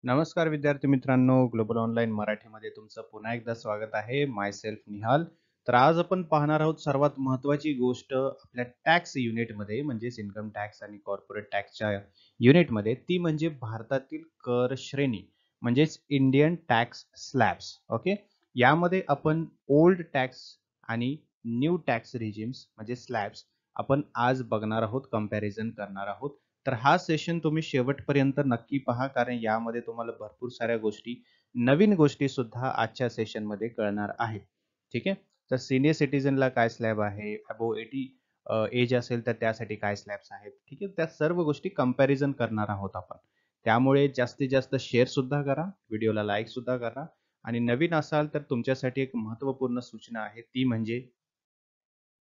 नमस्कार विद्यार्थी मित्रांनो, ग्लोबल ऑनलाईन मराठीमध्ये तुमचं पुन्हा एकदा स्वागत आहे. माय सेल्फ निहाल. तर आज आपण पाहणार आहोत सर्वात महत्त्वाची गोष्ट आपल्या टॅक्स युनिटमध्ये म्हणजेच इन्कम टॅक्स आणि कॉर्पोरेट टॅक्सच्या युनिटमध्ये, ती म्हणजे भारतातील कर श्रेणी म्हणजेच इंडियन टॅक्स स्लॅब्स. ओके, यामध्ये आपण ओल्ड टॅक्स आणि न्यू टॅक्स रिजिम्स म्हणजे स्लॅब्स आपण आज बघणार आहोत, कंपॅरिझन करणार आहोत. तर हा सेशन तुम्ही शेवटपर्यंत नक्की पहा, कारण यामध्ये तुम्हाला भरपूर साऱ्या गोष्टी, नवीन गोष्टी सुद्धा आजच्या सेशनमध्ये कळणार आहेत. ठीक आहे. तर सिनियर सिटीजनला काय स्लॅब आहे, अबोव 80 एज असेल तर त्यासाठी काय स्लॅब्स आहेत. ठीक आहे, त्या सर्व गोष्टी कंपॅरिझन करणार आहोत आपण. त्यामुळे जास्तीत जास्त शेअर सुद्धा करा, व्हिडिओला लाईक सुद्धा करा आणि नवीन असाल तर तुमच्यासाठी एक महत्त्वपूर्ण सूचना आहे, ती म्हणजे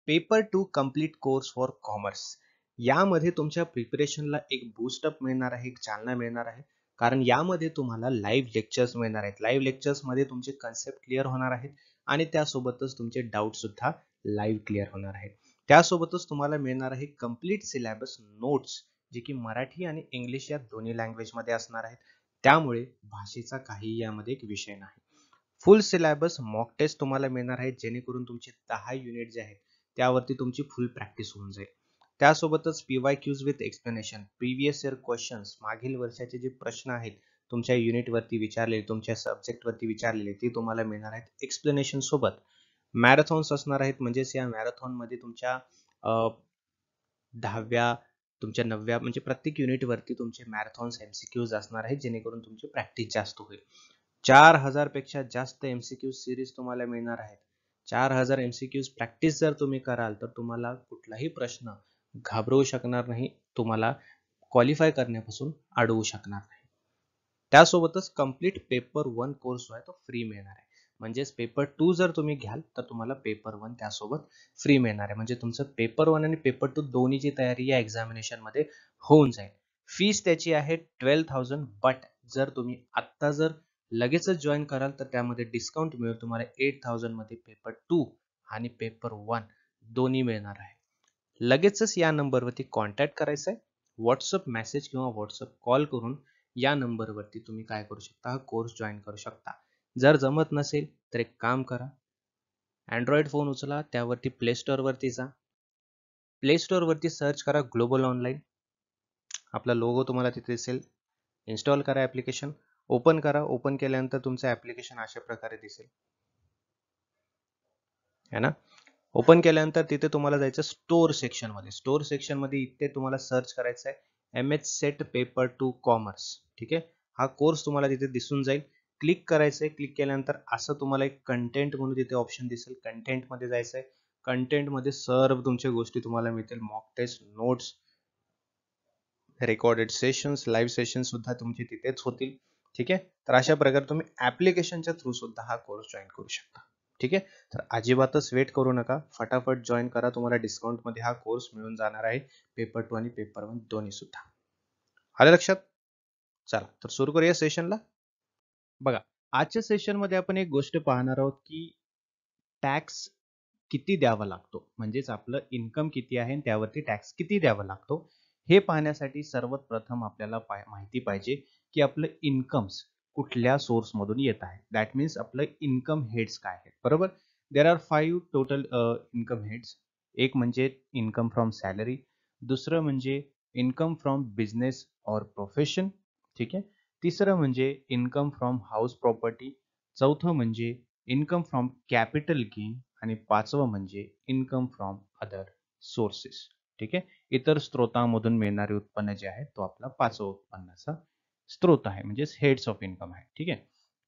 paper two complete course for commerce. यामध्ये तुमच्या प्रिपरेशनला एक बूस्टअप मिळणार आहे, एक चालना मिळणार आहे. कारण यामध्ये तुम्हाला लाईव्ह लेक्चर्स मिळणार आहेत. लाईव्ह लेक्चर्समध्ये तुमचे कन्सेप्ट क्लिअर होणार आहेत आणि त्यासोबतच तुमचे डाऊट सुद्धा लाईव्ह क्लिअर होणार आहेत. त्यासोबतच तुम्हाला मिळणार आहे कम्प्लीट सिलेबस नोट्स, जे की मराठी आणि इंग्लिश या दोन्ही लँग्वेजमध्ये असणार आहेत. त्यामुळे भाषेचा काही यामध्ये एक विषय नाही. फुल सिलेबस मॉक टेस्ट तुम्हाला मिळणार आहे, जेणेकरून तुमचे 10 युनिट जे आहेत त्यावरती तुमची फुल प्रॅक्टिस होऊन जाईल. त्यासोबतच PYQs with explanation, previous year questions, मागील वर्षाचे जे प्रश्न आहेत तुमच्या युनिटवरती विचारलेले, तुमच्या सब्जेक्टवरती विचारलेले, ते तुम्हाला मिळणार आहेत एक्सप्लेनेशन सोबत. मॅरेथॉन्स असणार आहेत, म्हणजेच या मॅरेथॉनमध्ये तुमच्या 10व्या, तुमच्या 9व्या म्हणजे प्रत्येक युनिटवरती तुमचे मॅरेथॉन्स MCQs असणार आहेत, जेणेकरून तुमची प्रॅक्टिस जास्त होईल. 4000 पेक्षा जास्त MCQ सिरीज तुम्हाला मिळणार आहेत. 4000 MCQs प्रॅक्टिस जर तुम्ही कराल तर तुम्हाला कुठलाही प्रश्न घाबरवू शकणार नाही, तुम्हाला क्वालिफाय करण्यापासून अडवू शकणार नाही. त्यासोबतच कम्प्लीट पेपर 1 कोर्स जो आहे तो फ्री मिळणार आहे. म्हणजेच पेपर 2 जर तुम्ही घ्याल तर तुम्हाला पेपर 1 त्यासोबत फ्री मिळणार आहे. म्हणजे तुमचं पेपर 1 आणि पेपर 2 दोन्हीची तयारी या एक्झामिनेशनमध्ये होऊन जाईल. फीस त्याची आहे 12,000, बट जर तुम्ही आत्ता जर लगेचच जॉईन कराल तर त्यामध्ये डिस्काउंट मिळेल तुम्हाला. 8,000 मध्ये पेपर 2 आणि पेपर 1 दोन्ही मिळणार आहे. लगेचच या नंबरवरती कॉन्टॅक्ट करायचा आहे. व्हॉट्सअप मेसेज किंवा व्हॉट्सअप कॉल करून या नंबरवरती तुम्ही काय करू शकता, हा कोर्स जॉईन करू शकता. जर जमत नसेल तर एक काम करा, अँड्रॉइड फोन उचला, त्यावरती प्ले स्टोअरवरती जा. प्ले स्टोअरवरती सर्च करा ग्लोबल ऑनलाईन. आपला लोगो तुम्हाला तिथे दिसेल. इन्स्टॉल करा ॲप्लिकेशन, ओपन करा. ओपन केल्यानंतर तुमचं ॲप्लिकेशन अशा प्रकारे दिसेल, है ना. ओपन केल्यानंतर तिथे तुम्हाला जायचं स्टोअर सेक्शनमध्ये. स्टोअर सेक्शनमध्ये इथे तुम्हाला सर्च करायचं आहे MH set paper two commerce. ठीक आहे, हा कोर्स तुम्हाला तिथे दिसून जाईल. क्लिक करायचं आहे. क्लिक केल्यानंतर असं तुम्हाला एक कंटेंट म्हणून तिथे ऑप्शन दिसेल. कंटेंटमध्ये जायचं आहे. कंटेंटमध्ये सर्व तुमच्या गोष्टी तुम्हाला मिळतील. Mock test, notes, recorded sessions, live sessions सुद्धा तुमचे तिथेच होतील. ठीक आहे, तर अशा प्रकारे तुम्ही ॲप्लिकेशनच्या थ्रू सुद्धा हा कोर्स जॉईन करू शकता. ठीक आहे, तर अजिबातच वेट करू नका, फटाफट जॉईन करा. तुम्हाला डिस्काउंटमध्ये हा कोर्स मिळून जाणार आहे, पेपर 2 आणि पेपर 1 दोन्ही सुद्धा. आलं लक्षात? चला तर सुरू करूया सेशनला. बघा, आजच्या सेशनमध्ये आपण एक गोष्ट पाहणार आहोत की टॅक्स किती द्यावा लागतो, म्हणजेच आपलं इन्कम किती आहे आणि त्यावरती टॅक्स किती द्यावा लागतो. हे पाहण्यासाठी सर्वात प्रथम आपल्याला माहिती पाहिजे की आपलं इन्कम्स कुठल्या सोर्स मधून येत आहे. दॅट मीन्स आपलं इन्कम हेड्स काय आहेत. बरोबर, there are 5 total income heads. एक म्हणजे इन्कम फ्रॉम सॅलरी, दुसरं म्हणजे इन्कम फ्रॉम बिझनेस और प्रोफेशन. ठीक आहे, तिसरं म्हणजे इन्कम फ्रॉम हाऊस प्रॉपर्टी, चौथं म्हणजे इन्कम फ्रॉम कॅपिटल गेन आणि पाचवं म्हणजे इन्कम फ्रॉम अदर सोर्सेस. ठीक आहे, इतर स्त्रोतांमधून मिळणारे उत्पन्न जे आहे तो आपला पाचवा उत्पन्नाचा स्त्रोत आहे, म्हणजेच हेड्स ऑफ इन्कम आहे. ठीक आहे,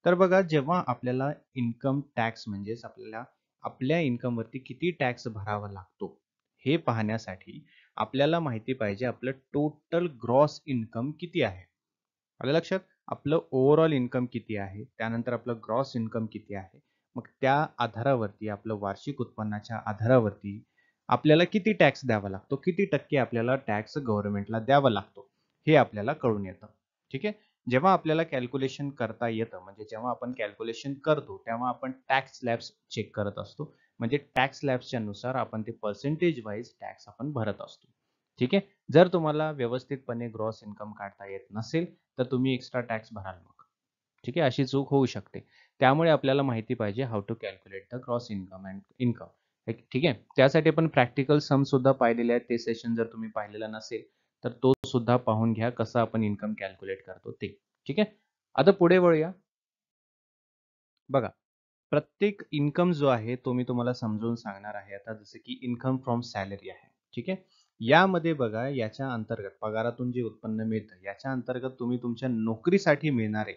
तर बघा, जेव्हा आपल्याला इन्कम टॅक्स म्हणजेच आपल्याला आपल्या इन्कमवरती किती टॅक्स भरावा लागतो हे पाहण्यासाठी आपल्याला माहिती पाहिजे आपलं टोटल ग्रॉस इन्कम किती आहे. आलं लक्षात? आपलं ओव्हरऑल इन्कम किती आहे, त्यानंतर आपलं ग्रॉस इन्कम किती आहे. मग त्या आधारावरती, आपलं वार्षिक उत्पन्नाच्या आधारावरती आपल्याला किती टॅक्स द्यावा लागतो, किती टक्के आपल्याला टॅक्स गव्हर्नमेंटला द्यावा लागतो, हे आपल्याला कळून येतं. ठीक आहे, जेव्हा आपल्याला कॅल्क्युलेशन करता येतं, म्हणजे जेव्हा आपण कॅल्क्युलेशन करतो तेव्हा आपण टॅक्स स्लॅब्स चेक करत असतो. म्हणजे टॅक्स स्लॅब्सच्या नुसार आपण ते पर्सेंटेज वाईज टॅक्स आपण भरत असतो. ठीक आहे, जर तुम्हाला व्यवस्थितपणे ग्रॉस इन्कम काढता येत नसेल तर तुम्ही एक्स्ट्रा टॅक्स भराल. मग ठीक आहे, अशी चूक होऊ शकते. त्यामुळे आपल्याला माहिती पाहिजे how to calculate the gross income and income. ठीक आहे. त्यासाठी आपण प्रॅक्टिकल सम सुद्धा पाहिलेले आहेत. ते सेशन जर तुम्ही पाहिलेला नसेल, तर तो सुद्धा पाहून घ्या, कसं आपण इन्कम कॅल्क्युलेट करतो ते. ठीक आहे. आता पुढे वळूया. बघा, प्रत्येक इन्कम जो आहे तो मी तुम्हाला समजावून सांगणार आहे आता. जसं की इन्कम फ्रॉम सॅलरी आहे. ठीक आहे. यामध्ये बघा, याच्या अंतर्गत पगारातून जे उत्पन्न मिळतं, याच्या अंतर्गत तुम्ही तुमच्या नोकरीसाठी मिळणारे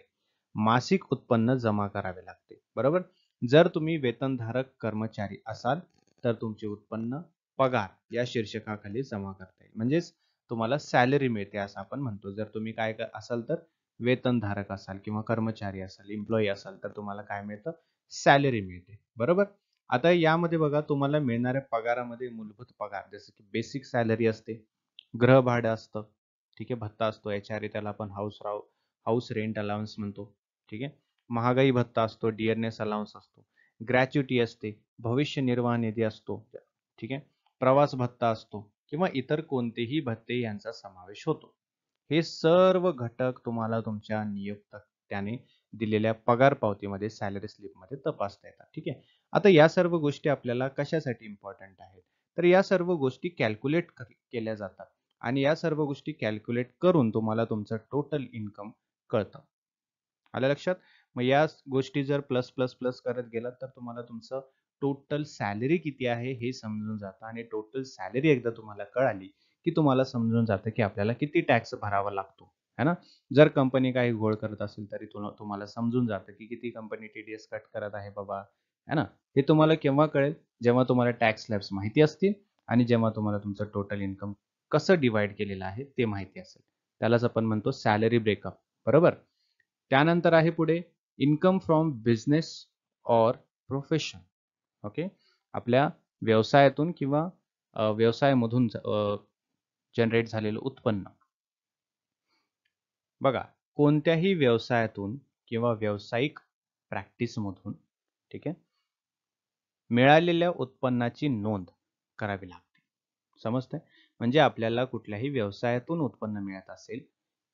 मासिक उत्पन्न जमा करावे लागते. बरोबर. जर तुम्ही वेतनधारक कर्मचारी असाल, तर तुमचे उत्पन्न पगार या शीर्षकाखाली जमा करता येईल. म्हणजेच तुम्हाला सॅलरी मिळते असं आपण म्हणतो. जर तुम्ही काय असाल तर वेतनधारक असाल किंवा कर्मचारी असाल, एम्प्लॉई असाल, तर तुम्हाला काय मिळतं? सॅलरी मिळते. बरोबर. आता यामध्ये बघा, तुम्हाला मिळणाऱ्या पगारामध्ये मूलभूत पगार जसं की बेसिक सॅलरी असते, गृह भाडं असतं, ठीक आहे, भत्ता असतो, एचआरए त्याला आपण हाऊस रेंट अलाउन्स म्हणतो. ठीक आहे. महागाई भत्ता असतो, डिअरनेस अलाउन्स असतो, ग्रॅच्युटी असते, भविष्य निर्वाह निधी असतो. ठीक आहे. प्रवास भत्ता असतो किंवा इतर कोणतेही भत्ते यांचा समावेश होतो. हे सर्व घटक तुम्हाला तुमच्या नियोक्त्याने दिलेल्या पगार पावतीमध्ये, सॅलरी स्लिपमध्ये तपासता येतात. ठीक आहे. आता या सर्व गोष्टी आपल्याला कशासाठी इम्पॉर्टंट आहेत? तर या सर्व गोष्टी कॅल्क्युलेट केल्या जातात आणि या सर्व गोष्टी कॅल्क्युलेट करून तुम्हाला तुमचं टोटल इन्कम कळतं. आलं लक्षात? मग या गोष्टी जर प्लस प्लस प्लस करत गेलात, तर तुम्हाला तुमचं टोटल सॅलरी किती आहे हे समजून जातं आणि टोटल सॅलरी एकदा तुम्हाला कळाली, की तुम्हाला समजून जातं की आपल्याला किती टॅक्स भरावा लागतो. है ना? जर कंपनी काही घोळ करत असेल, तरी तुम्हाला समजून जातं की किती कंपनी टीडीएस कट करत आहे बाबा. है ना? हे तुम्हाला केव्हा कळेल? जेव्हा तुम्हाला टॅक्स स्लॅब्स माहिती असतील आणि जेव्हा तुम्हाला तुमचं टोटल इन्कम कसं डिव्हाईड केलेलं आहे ते माहिती असेल. त्यालाच आपण म्हणतो सॅलरी ब्रेकअप. बरोबर? त्यानंतर आहे पुढे income from business or profession. Okay. आपल्या व्यवसायातून किंवा व्यवसायामधून जनरेट झालेलं उत्पन्न. बघा, कोणत्याही व्यवसायातून किंवा व्यावसायिक प्रॅक्टिसमधून, ठीक आहे, मिळालेल्या उत्पन्नाची नोंद करावी लागते. समजतंय? म्हणजे आपल्याला कुठल्याही व्यवसायातून उत्पन्न मिळत असेल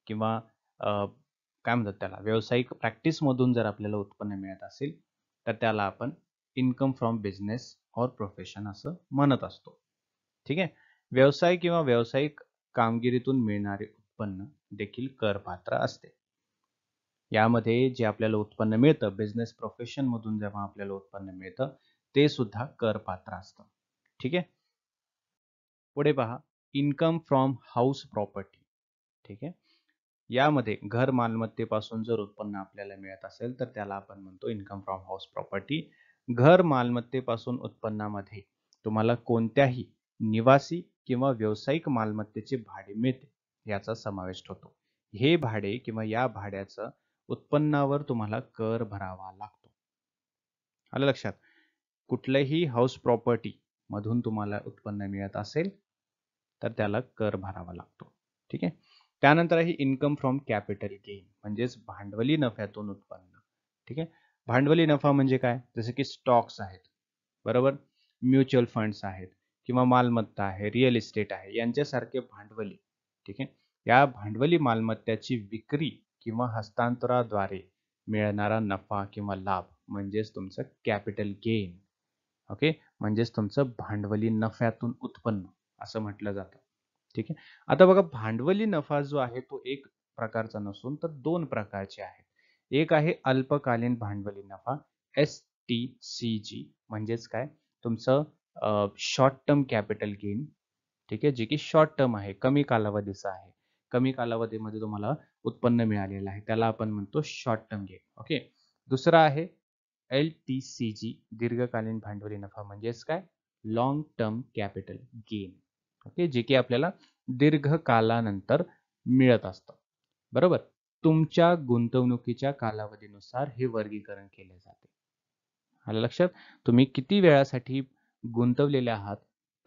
किंवा काय म्हणतात त्याला, व्यावसायिक प्रॅक्टिसमधून जर आपल्याला उत्पन्न मिळत असेल, तर त्याला आपण income from business or profession असं म्हणत असतो. ठीक आहे. व्यवसाय किंवा व्यावसायिक कामगिरीतून मिळणारे उत्पन्न देखील करपात्र असते. यामध्ये जे आपल्याला उत्पन्न मिळतं, बिझनेस प्रोफेशन मधून जेव्हा आपल्याला उत्पन्न मिळतं, ते सुद्धा करपात्र असतं. ठीक आहे. पुढे पहा, इन्कम फ्रॉम हाऊस प्रॉपर्टी. ठीक आहे. यामध्ये घर मालमत्तेपासून जर उत्पन्न आपल्याला मिळत असेल, तर त्याला आपण म्हणतो इन्कम फ्रॉम हाऊस प्रॉपर्टी. घर मालमत्तेपासून उत्पन्नामध्ये तुम्हाला कोणत्याही निवासी किंवा व्यावसायिक मालमत्तेचे भाडे मिळते, याचा समावेश होतो. हे भाडे किंवा या भाड्याचं उत्पन्नावर तुम्हाला कर भरावा लागतो. आलं लक्षात? कुठल्याही हाऊस प्रॉपर्टी मधून तुम्हाला उत्पन्न मिळत असेल, तर त्याला कर भरावा लागतो. ठीक आहे. त्यानंतर आहे इन्कम फ्रॉम कॅपिटल गेन, म्हणजेच भांडवली नफ्यातून उत्पन्न. ठीक आहे. भांडवली नफा म्हणजे काय? जसे की स्टॉक्स आहेत, बरोबर, म्युच्युअल फंड्स आहेत किंवा मालमत्ता आहे, रिअल इस्टेट आहे, यांच्यासारखे भांडवली. ठीक आहे. या भांडवली मालमत्त्याची विक्री किंवा हस्तांतराद्वारे मिळणारा नफा किंवा लाभ म्हणजेच तुमचं कॅपिटल गेन. ओके. म्हणजेच तुमचं भांडवली नफ्यातून उत्पन्न असं म्हटलं जातं. ठीक आहे. आता बघा, भांडवली नफा जो आहे तो एक प्रकारचा नसून तर दोन प्रकारचे आहेत. एक आहे अल्पकालीन भांडवली नफा, STCG, म्हणजेच काय, तुमचं शॉर्ट टर्म कॅपिटल गेन. ठीक आहे. जे की शॉर्ट टर्म आहे, कमी कालावधीचं आहे. कमी कालावधीमध्ये तुम्हाला उत्पन्न मिळालेलं आहे, त्याला आपण म्हणतो शॉर्ट टर्म गेन. ओके. दुसरा आहे LTCG, दीर्घकालीन भांडवली नफा, म्हणजेच काय, long term capital gain. Okay. जे की आपल्याला दीर्घकालानंतर मिळत असतं. बरोबर. तुमच्या गुंतवणुकीच्या कालावधीनुसार हे वर्गीकरण केले जाते. आलं लक्षात? तुम्ही किती वेळासाठी गुंतवलेले आहात,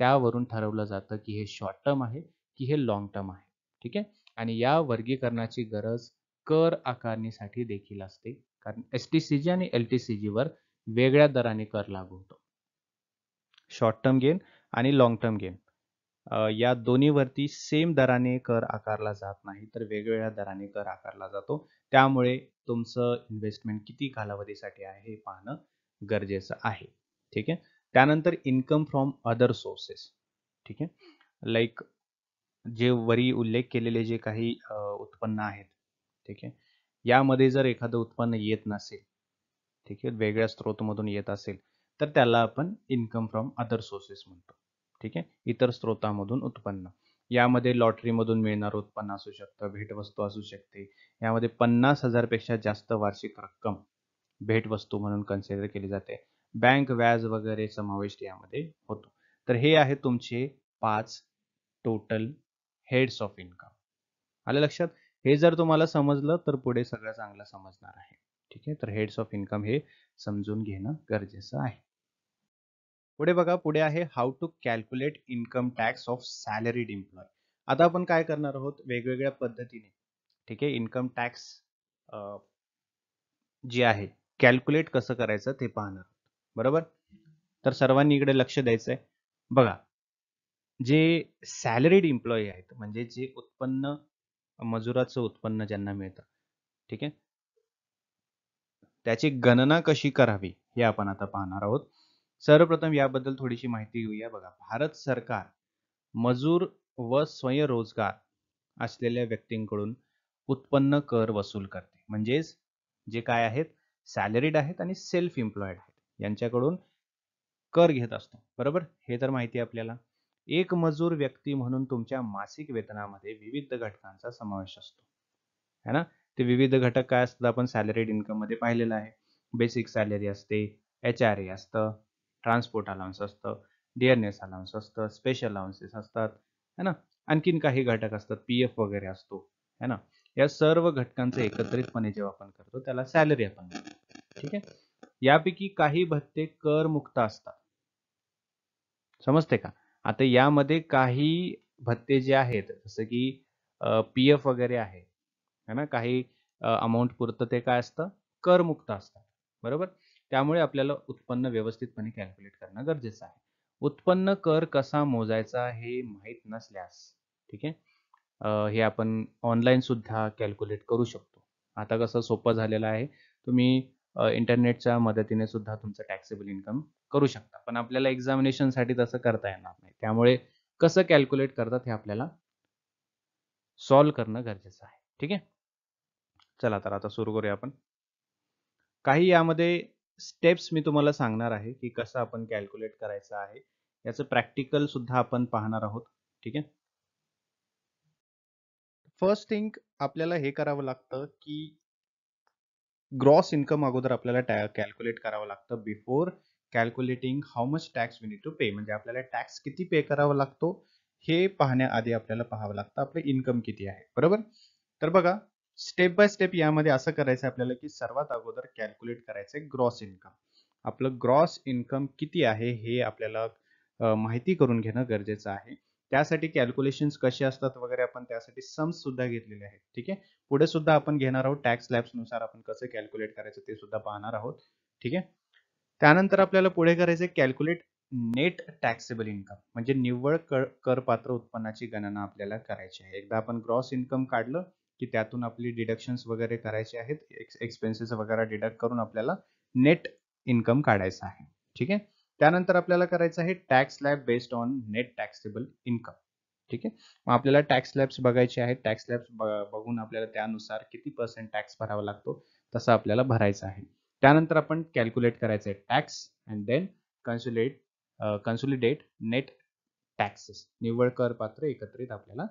त्यावरून ठरवलं जातं की हे शॉर्ट टर्म आहे की हे लॉंग टर्म आहे. ठीक आहे. आणि या वर्गीकरणाची गरज कर आकारणीसाठी देखील असते, कारण STCG आणि LTCG वर वेगळ्या दराने कर लागू होतो. शॉर्ट टर्म गेन आणि लॉंग टर्म गेन या दोन्हीवरती सेम दराने कर आकारला जात नाही, तर वेगवेगळ्या दराने कर आकारला जातो. त्यामुळे तुमचं इन्व्हेस्टमेंट किती कालावधीसाठी आहे हे पाहणं गरजेचं आहे. ठीक आहे. त्यानंतर इन्कम फ्रॉम अदर सोर्सेस. ठीक आहे. लाईक जे वरी उल्लेख केलेले जे काही उत्पन्न आहेत, ठीक आहे, यामध्ये जर एखादं उत्पन्न येत नसेल, ठीक आहे, वेगळ्या स्रोतमधून येत असेल, तर त्याला आपण इन्कम फ्रॉम अदर सोर्सेस म्हणतो. ठीक आहे. इतर स्रोतामधून उत्पन्न. यामध्ये लॉटरीमधून मिळणारं उत्पन्न असू शकतं, भेटवस्तू असू शकते. यामध्ये 50,000 पेक्षा जास्त वार्षिक रक्कम भेटवस्तू म्हणून कन्सिडर केली जाते. बँक व्याज वगैरे समावेश यामध्ये होतो. तर हे आहे तुमचे 5 टोटल हेड्स ऑफ इन्कम. आलं लक्षात? हे जर तुम्हाला समजलं तर पुढे सगळं चांगलं समजणार आहे. ठीक आहे. तर हेड्स ऑफ इन्कम हे समजून घेणं गरजेचं आहे. पुढे बघा, पुढे आहे how to calculate income tax of salaried employ. आता आपण काय करणार आहोत, वेगवेगळ्या पद्धतीने, ठीक आहे, इन्कम टॅक्स जे आहे कॅल्क्युलेट कसं करायचं ते पाहणार. बरोबर. तर सर्वांनी इकडे लक्ष द्यायचंय. बघा, जे सॅलरीड एम्प्लॉई आहेत, म्हणजे जे उत्पन्न, मजुराचं उत्पन्न ज्यांना मिळतं, ठीक आहे, त्याची गणना कशी करावी हे आपण आता पाहणार आहोत. सर्वप्रथम याबद्दल थोडीशी माहिती घेऊया. बघा, भारत सरकार मजूर व स्वयंरोजगार असलेल्या व्यक्तींकडून उत्पन्न कर वसूल करते. म्हणजेच जे काय आहेत, सॅलरीड आहेत आणि सेल्फ एम्प्लॉयड आहेत, यांच्याकडून कर घेत असतो. बरोबर. हे तर माहिती आहे आपल्याला. एक मजूर व्यक्ती म्हणून तुमच्या मासिक वेतनामध्ये विविध घटकांचा समावेश असतो, है ना. ते विविध घटक काय असतात आपण सॅलरीड इन्कम मध्ये पाहिलेलं आहे. बेसिक सॅलरी असते, HRA असतं, ट्रान्सपोर्ट अलाउन्स असतं, डिअरनेस अलाउन्स असतं, स्पेशल अलाउन्सेस असतात, है ना. आणखीन काही घटक असतात, PF वगैरे असतो, है ना. या सर्व घटकांचं एकत्रितपणे जेव्हा आपण करतो त्याला सॅलरी आपण म्हणतो. ठीक आहे. यापैकी काही भत्ते कर मुक्त असतात. समजते का? आता यामध्ये काही भत्ते जे आहेत, जसं की PF वगैरे आहे, है ना, काही अमाऊंट पुरतं ते काय असतं, करमुक्त असतात. बरोबर. त्यामुळे आपल्याला उत्पन्न व्यवस्थितपणे कॅल्क्युलेट करणं गरजेचं आहे. उत्पन्न कर कसा मोजायचा हे माहीत नसल्यास, ठीक आहे, हे आपण ऑनलाईन सुद्धा कॅल्क्युलेट करू शकतो. आता कसं सोपं झालेलं आहे, तुम्ही इंटरनेटच्या मदतीने सुद्धा तुमचं टॅक्सेबल इन्कम करू शकता. पण आपल्याला एक्झामिनेशनसाठी तसं करता येणार नाही. त्यामुळे कसं कॅल्क्युलेट करतात हे आपल्याला सॉल्व्ह करणं गरजेचं आहे. ठीक आहे. चला तर आता सुरू करूया आपण. काही यामध्ये स्टेप्स मी तुम्हाला सांगणार आहे की कसं आपण कॅल्क्युलेट करायचं आहे. याचं प्रॅक्टिकल सुद्धा आपण पाहणार आहोत. ठीक आहे. फर्स्ट थिंग आपल्याला हे करावं लागतं की ग्रॉस इन्कम अगोदर आपल्याला कॅल्क्युलेट करावं लागतं before calculating how much tax we need to pay. म्हणजे आपल्याला टॅक्स किती पे करावा लागतो हे पाहण्याआधी आपल्याला पाहावं लागतं आपलं इन्कम किती आहे. बरोबर. तर बघा, स्टेप बाय स्टेप यामध्ये असं करायचं आपल्याला की सर्वात अगोदर कॅल्क्युलेट करायचंय ग्रॉस इन्कम. आपलं ग्रॉस इन्कम किती आहे हे आपल्याला माहिती करून घेणं गरजेचं आहे. त्यासाठी कॅल्क्युलेशन्स कसे असतात वगैरे आपण त्यासाठी सम्स सुद्धा घेतलेले आहेत. ठीक आहे. पुढे सुद्धा आपण घेणार आहोत टॅक्स स्लॅब्स नुसार आपण कसं कॅल्क्युलेट करायचं ते सुद्धा पाहणार आहोत. ठीक आहे. त्यानंतर आपल्याला पुढे करायचे कॅल्क्युलेट नेट टॅक्सेबल इन्कम, म्हणजे निव्वळ करपात्र उत्पन्नाची गणना आपल्याला करायची आहे. एकदा आपण ग्रॉस इन्कम काढलं की त्यातून आपली डिडक्शन्स वगैरे करायचे आहेत, एक्सपेन्सेस वगैरे डिडक्ट करून आपल्याला नेट इन्कम काढायचं आहे. ठीक आहे. त्यानंतर आपल्याला करायचं आहे tax slab based on net taxable income. ठीक आहे. मग आपल्याला टॅक्स स्लॅब्स बघायचे आहेत. टॅक्स स्लॅब्स बघून आपल्याला त्यानुसार किती % टॅक्स भरावा लागतो तसं आपल्याला भरायचं आहे. त्यानंतर आपण कॅल्क्युलेट करायचं आहे tax and then consolidate net taxes, निव्वळ करपात्र एकत्रित आपल्याला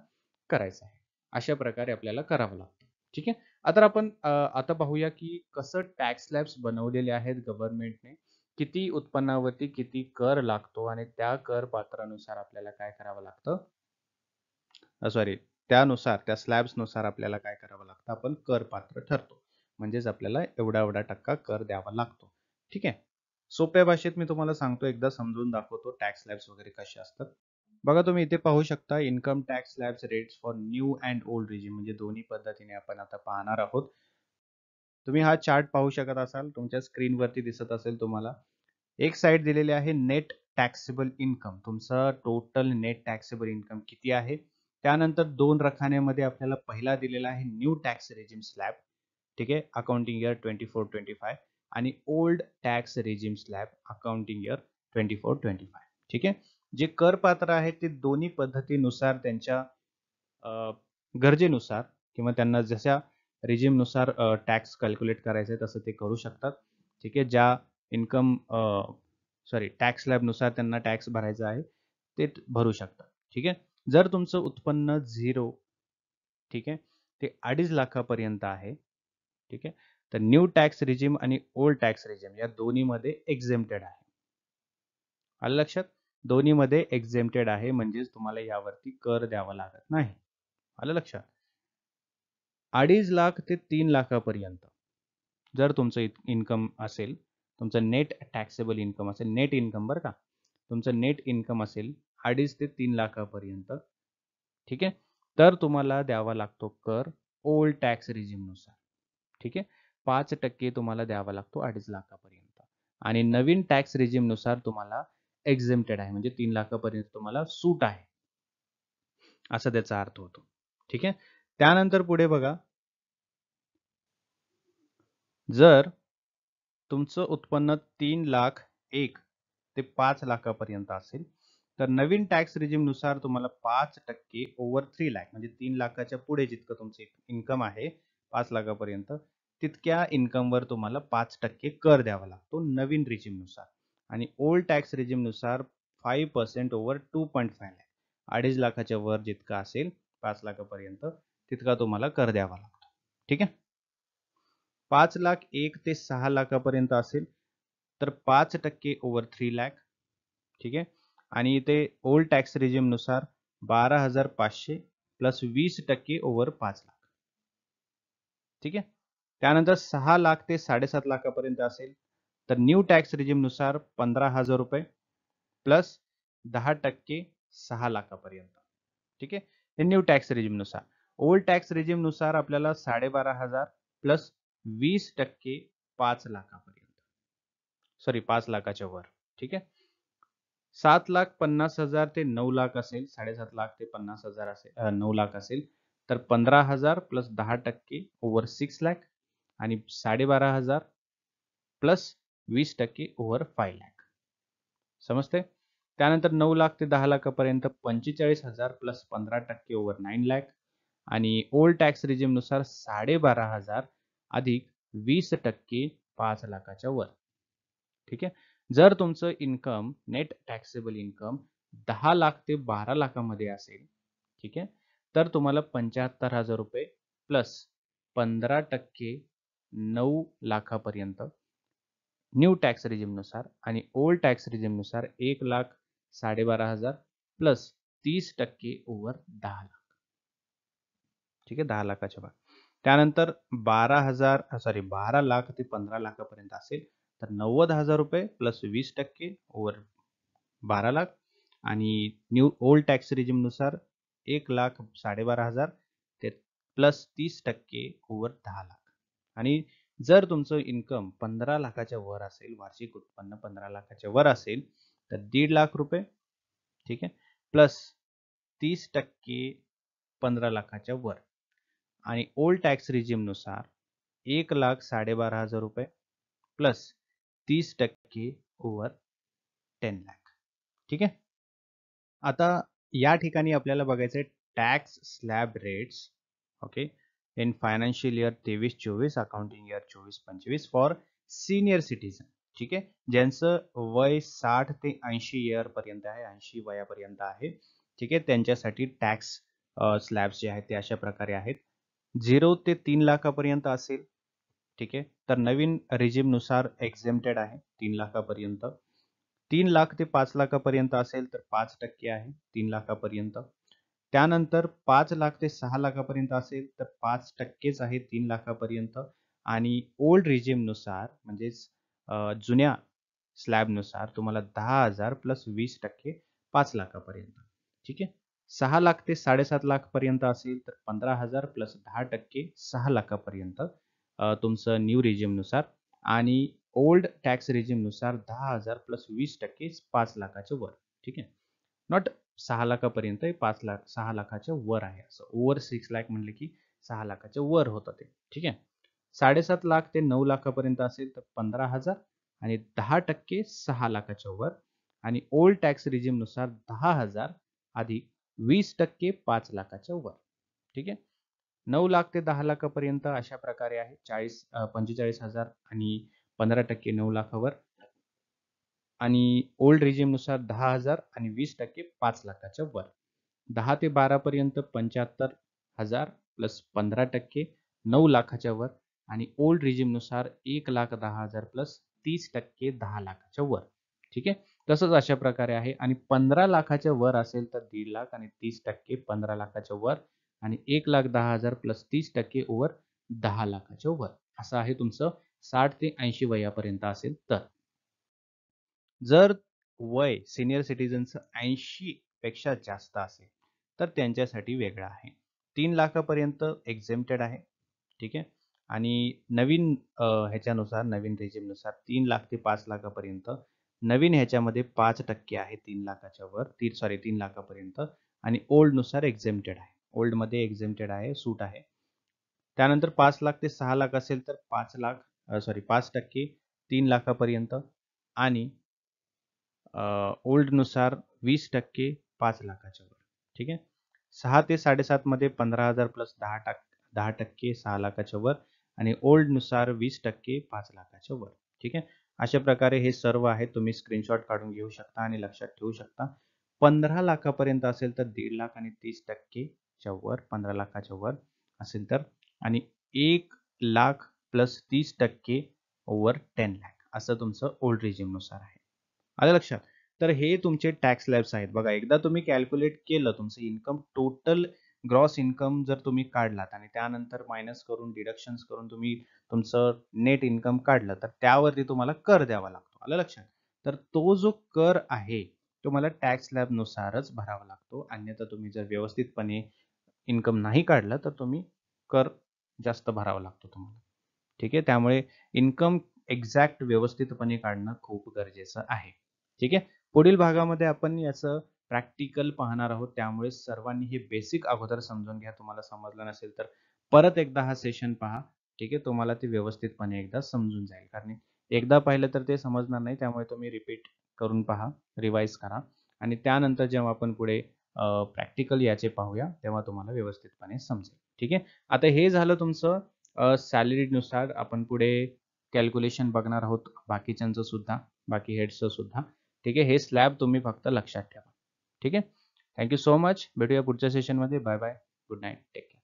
करायचं आहे. अशा प्रकारे आपल्याला करावं लागतं. ठीक आहे. आता आपण आता पाहूया की कसं टॅक्स स्लॅब्स बनवलेले आहेत गव्हर्नमेंटने, किती उत्पन्नावरती किती कर लागतो आणि त्या कर पात्रानुसार आपल्याला काय करावं लागतं, सॉरी, त्यानुसार त्या स्लॅब्स नुसार आपल्याला काय करावं लागतं, आपण कर पात्र ठरतो. म्हणजेच आपल्याला एवढा एवढा टक्का कर द्यावा लागतो. ठीक आहे. सोप्या भाषेत मी तुम्हाला सांगतो, एकदा समजून दाखवतो टॅक्स स्लॅब्स वगैरे कसे असतात. बघा, तुम्ही इथे पाहू शकता income tax slabs rates for new and old regime, म्हणजे दोन्ही पद्धतीने आपण आता पाहणार आहोत. तुम्ही हा चार्ट पाहू शकत असाल, तुमच्या स्क्रीनवरती दिसत असेल तुम्हाला. एक साइड दिलेली आहे नेट टॅक्सेबल इन्कम, तुमचं टोटल नेट टॅक्सेबल इन्कम किती आहे. त्यानंतर 2 रकान्यामध्ये आपल्याला पहिला दिलेला आहे न्यू टॅक्स रेजिम स्लॅब. ठीक आहे, अकाउंटिंग इयर 24-25 आणि old tax regime slab accounting year 24-25. ठीक आहे, जे करपात्र आहेत ते दोन्ही पद्धतीनुसार त्यांच्या गरजेनुसार किंवा त्यांना जशा रेजिमनुसार टॅक्स कॅल्क्युलेट करायचं आहे तसं ते करू शकतात. ठीक आहे, ज्या इन्कम टॅक्स स्लॅबनुसार त्यांना टॅक्स भरायचा आहे ते भरू शकतात. ठीक आहे, जर तुमचं उत्पन्न 0, ठीक आहे, ते 2.5 लाखापर्यंत आहे, ठीक आहे, तर न्यू टॅक्स रेजिम आणि ओल्ड टॅक्स रेजिम या दोन्हीमध्ये एक्झेम्प्टेड आहे. आलं लक्षात? दोन्हीमध्ये एक्झेम्प्टेड आहे म्हणजेच तुम्हाला यावरती कर द्यावा लागत नाही. आलं लक्षात? 2.5 लाख ते 3 लाखापर्यंत जर तुमचं इन्कम असेल, तुमचं नेट टॅक्सेबल इन्कम असेल, नेट इन्कम बरं का, तुमचं नेट इन्कम असेल 2.5 ते 3 लाखापर्यंत, ठीक आहे, तर तुम्हाला द्यावा लागतो कर ओल्ड टॅक्स रेजिमनुसार. ठीक आहे, 5% तुम्हाला द्यावा लागतो 2.5 लाखापर्यंत आणि नवीन टॅक्स रेजिमनुसार तुम्हाला एक्झेम्प्टेड आहे म्हणजे 3 लाखापर्यंत तुम्हाला सूट आहे, असा त्याचा अर्थ होतो. ठीक आहे, त्यानंतर पुढे बघा, जर तुमचं उत्पन्न 3,01,000 ते 5 लाखापर्यंत असेल तर नवीन टॅक्स रेजिमनुसार तुम्हाला 5% ओव्हर 3 लाख म्हणजे 3 लाखाच्या पुढे जितकं तुमचं इन्कम आहे 5 लाखापर्यंत तितक्या इन्कमवर तुम्हाला 5% कर द्यावा लागतो नवीन रेजिमनुसार आणि ओल्ड टॅक्स रेजिमनुसार 5% ओव्हर 2.5 लाख 2.5 लाखाच्या वर जितका असेल 5 लाखापर्यंत तितका तुम्हाला कर द्यावा लागतो. ठीक आहे, 5,01,000 ते 6 लाखापर्यंत असेल तर 5% ओव्हर 3 लाख. ठीक आहे, आणि इथे ओल्ड टॅक्स रेजिमनुसार 12,500 प्लस 20% ओव्हर 5 लाख. ठीक आहे, त्यानंतर 6 लाख ते 7.5 लाखापर्यंत असेल तर न्यू टॅक्स रेजिमनुसार 15,000 रुपये प्लस 10% 6 लाखापर्यंत. ठीक आहे, हे न्यू टॅक्स रेजिमनुसार. ओल्ड टॅक्स रेजिमनुसार आपल्याला 12,500 प्लस 20% 5 लाखापर्यंत, 5 लाखाच्या वर. ठीक आहे, 7,50,000 ते 9 लाख असेल, 7.5 लाख ते 50,000 असेल, 9 लाख असेल तर 15,000 प्लस 10% ओव्हर 6 लाख आणि 12,500 प्लस 20% ओव्हर 5 लाख. समजते? त्यानंतर 9 लाख ते 10 लाखापर्यंत 45,000 प्लस 15% ओव्हर 9 लाख आणि ओल्ड टॅक्स रेजिमनुसार 12,500 अधिक 20% 5 लाखाच्या वर. ठीक आहे, जर तुमचं income net taxable income 10 lakh ते 12 लाखामध्ये असेल, ठीक आहे, तर तुम्हाला 75,000 रुपये प्लस 15% 9 लाखापर्यंत न्यू टॅक्स रेजिमनुसार आणि ओल्ड टॅक्स रेजिमनुसार 1,12,500 प्लस 30% ओव्हर 10 लाख. ठीक आहे, 10 लाखाच्या वर. त्यानंतर 12 लाख ते 15 लाखापर्यंत असेल तर 90,000 रुपये प्लस 20% ओव्हर 12 लाख आणि न्यू ओल्ड टॅक्स रेजिमनुसार 1,12,500 ते प्लस 30% ओव्हर 10 लाख. आणि जर तुमचं इन्कम 15 लाखाच्या वर असेल, वार्षिक उत्पन्न 15 लाखाच्या वर असेल तर 1.5 लाख रुपये, ठीक आहे, प्लस 30% 15 लाखाच्या वर आणि ओल्ड टॅक्स रेजिमनुसार 1,12,500 रुपये प्लस 30% ओव्हर 10 लाख. ठीक आहे, आता या ठिकाणी आपल्याला बघायचं आहे tax slab rates, okay, in financial year 23-24 accounting year 24-25 for senior citizen. ठीक आहे, ज्यांचं वय 60 ते 80 इयर पर्यंत आहे, 80 वयापर्यंत आहे. ठीक आहे, त्यांच्यासाठी टॅक्स स्लॅब्स जे आहेत ते अशा प्रकारे आहेत. 0 ते 3 लाखापर्यंत असेल, ठीक आहे, तर नवीन रेजिमनुसार एक्झेम्प्टेड आहे 3 लाखापर्यंत. 3 लाख ते 5 लाखापर्यंत असेल तर 5% आहे 3 लाखापर्यंत. त्यानंतर 5 लाख ते 6 लाखापर्यंत असेल तर 5%च आहे 3 लाखापर्यंत आणि ओल्ड रेजिमनुसार म्हणजेच जुन्या स्लॅबनुसार तुम्हाला 10,000 प्लस 20% 5 लाखापर्यंत. ठीक आहे, 6 लाख ते 7.5 लाख पर्यंत असेल तर 15,000 प्लस 10% 6 लाखापर्यंत तुमचं न्यू रेजिमनुसार आणि ओल्ड टॅक्स रेजिमनुसार 10,000 प्लस 20% 5 लाखाच्या वर. ठीक आहे, नॉट 6 लाखापर्यंत 5 लाख 6 लाखाच्या वर आहे, असं ओव्हर 6 लाख म्हणले की 6 लाखाच्या वर होतं ते. ठीक आहे, 7.5 लाख ते 9 लाखापर्यंत असेल तर 15,000 आणि 10% 6 लाखाच्या वर आणि ओल्ड टॅक्स रिजिम नुसार 10,000 अधिक 20% 5 लाखाच्या वर. ठीक आहे. 9 लाख ते 10 लाखापर्यंत अशा प्रकारे आहे 45,000 आणि 15% 9 लाखावर आणि ओल्ड रिजिम नुसार 10,000 आणि 20% 5 लाखाच्या वर. 10 ते 12 पर्यंत 75,000 प्लस 15% 9 लाखाच्या वर आणि ओल्ड रिजिम नुसार 1,10,000 प्लस 30% 10 लाखाच्या वर. ठीक आहे. तसंच अशा प्रकारे आहे आणि 15 लाखाच्या वर असेल तर 1.5 लाख आणि 30% 15 लाखाच्या वर आणि 1,10,000 प्लस 30% ओव्हर 10 लाखाच्या वर. असं आहे तुमचं 60 ते 80 वयापर्यंत असेल तर. जर वय सिनियर सिटीजनचं 80 पेक्षा जास्त असेल तर त्यांच्यासाठी वेगळं आहे. 3 लाखापर्यंत एक्झेम्प्टेड आहे. ठीक आहे. आणि नवीन ह्याच्यानुसार नवीन रेजिमनुसार 3 लाख ते 5 लाखापर्यंत नवीन ह्याच्यामध्ये 5% आहे 3 लाखाच्या वर 3 लाखापर्यंत आणि ओल्डनुसार एक्झेम्प्टेड आहे. ओल्डमध्ये एक्झेम्प्टेड आहे, सूट आहे. त्यानंतर 5 लाख ते 6 लाख असेल तर 5% 3 लाखापर्यंत आणि ओल्डनुसार 20% 5 लाखाच्या वर. ठीक आहे. 6 ते 7.5 मध्ये 15,000 प्लस 10% 6 लाखाच्या वर आणि ओल्डनुसार 20% 5 लाखाच्या वर. ठीक आहे. अशा प्रकारे हे सर्व आहे. तुम्ही स्क्रीनशॉट काढून घेऊ शकता आणि लक्षात ठेवू शकता. 15 लाखापर्यंत असेल तर 1.5 लाख आणि 30% च्या वर 15 लाखाच्या वर असेल तर आणि 1 लाख प्लस 30% ओव्हर 10 लाख असं तुमचं ओल्ड रिजिमनुसार आहे. आलं लक्षात. तर हे तुमचे टॅक्स स्लॅब्स आहेत. बघा एकदा तुम्ही कॅल्क्युलेट केलं तुमचं इन्कम टोटल ग्रॉस इन्कम जर तुम्ही काढलात आणि त्यानंतर मायनस करून डिडक्शन्स करून तुम्ही तुमचं नेट इन्कम काढलं तर त्यावरती तुम्हाला कर द्यावा लागतो. आलं लक्षात. तर तो जो कर आहे तुम्हाला टॅक्स स्लॅब नुसारच भरावा लागतो. अन्यथा तुम्ही जर व्यवस्थितपणे इन्कम नाही काढलं तर तुम्ही कर जास्त भरावा लागतो तुम्हाला. ठीक आहे. त्यामुळे इन्कम एक्झॅक्ट व्यवस्थितपणे काढणं खूप गरजेचं आहे. ठीक आहे. पुढील भागामध्ये आपण याचं प्रॅक्टिकल पाहणार आहोत. त्यामुळे सर्वांनी हे बेसिक अगोदर समजून घ्या. तुम्हाला समजलं नसेल तर परत एकदा हा सेशन पहा. ठीक आहे. तुम्हाला ते व्यवस्थितपणे एकदा समजून जाईल. कारण एकदा पाहिलं तर ते समजणार नाही. त्यामुळे तुम्ही रिपीट करून पहा, रिवाइज करा आणि त्यानंतर जेव्हा आपण पुढे प्रॅक्टिकल याचे पाहूया तेव्हा तुम्हाला व्यवस्थितपणे समजेल. ठीक आहे. आता हे झालं तुमचं सॅलरीनुसार. आपण पुढे कॅल्क्युलेशन बघणार आहोत बाकीच्यांचं सुद्धा, बाकी हेड्सचं सुद्धा. ठीक आहे. हे स्लॅब तुम्ही फक्त लक्षात ठेवा. ठीक आहे. Thank you so much. भेटूया पुढच्या सेशनमध्ये. Bye bye. Good night. Take care.